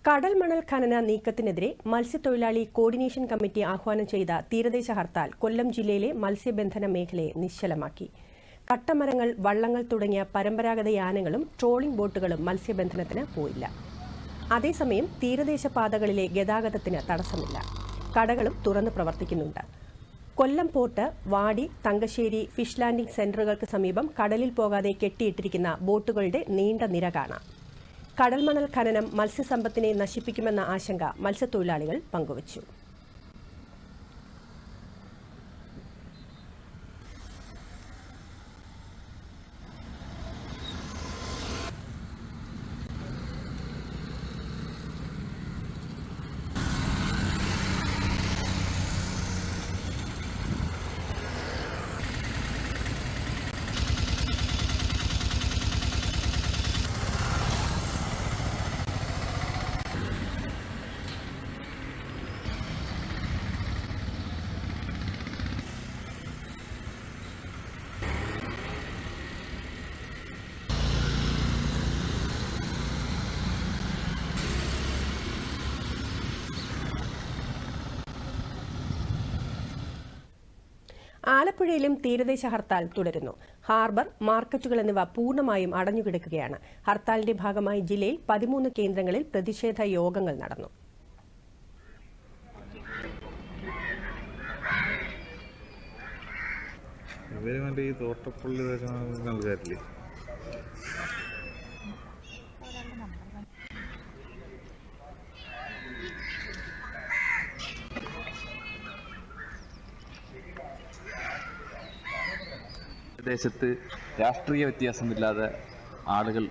കടൽ മണൽ ഖനന നീക്കത്തിനെതിരെ മത്സ്യത്തൊഴിലാളി കോർഡിനേഷൻ കമ്മിറ്റി ആഹ്വാനം ചെയ്ത തീരദേശ ഹർത്താൽ കൊല്ലം ജില്ലയിലെ മത്സ്യബന്ധന മേഖലയെ നിശ്ചലമാക്കി. കട്ടമരങ്ങൾ, വള്ളങ്ങൾ തുടങ്ങിയ പരമ്പരാഗത യാനങ്ങളും ട്രോളിംഗ് ബോട്ടുകളും മത്സ്യബന്ധനത്തിന് പോയില്ല. അതേസമയം തീരദേശ പാതകളിലെ ഗതാഗതത്തിന് തടസ്സമില്ല. കടകളും തുറന്നു പ്രവർത്തിക്കുന്നുണ്ട്. കൊല്ലം പോർട്ട്, വാടി, തങ്കശ്ശേരി ഫിഷ് ലാൻഡിംഗ് സെന്ററുകൾക്ക് സമീപം കടലിൽ പോകാതെ കെട്ടിയിട്ടിരിക്കുന്ന ബോട്ടുകളുടെ നീണ്ട നിര കാണാം. കടൽമണൽ ഖനനം മത്സ്യസമ്പത്തിനെ നശിപ്പിക്കുമെന്ന ആശങ്ക മത്സ്യത്തൊഴിലാളികൾ പങ്കുവച്ചു. ആലപ്പുഴയിലും തീരദേശ ഹർത്താൽ തുടരുന്നു. ഹാർബർ, മാർക്കറ്റുകൾ എന്നിവ പൂർണ്ണമായും അടഞ്ഞുകിടക്കുകയാണ്. ഹർത്താലിന്റെ ഭാഗമായി ജില്ലയിൽ 13 കേന്ദ്രങ്ങളിൽ പ്രതിഷേധ യോഗങ്ങൾ നടന്നു. പ്രദേശത്ത് രാഷ്ട്രീയ വ്യത്യാസമില്ലാതെ ആളുകൾ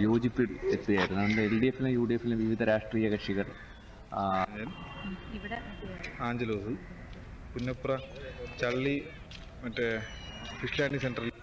യോജിപ്പിൽ എത്തുകയായിരുന്നു. അതുകൊണ്ട് LDF ലും UDF ലും വിവിധ രാഷ്ട്രീയ കക്ഷികൾ ആഞ്ചലോസ് പുന്നപ്ര ചള്ളി ഫിഷ് ലാൻഡിംഗ് സെന്ററിൽ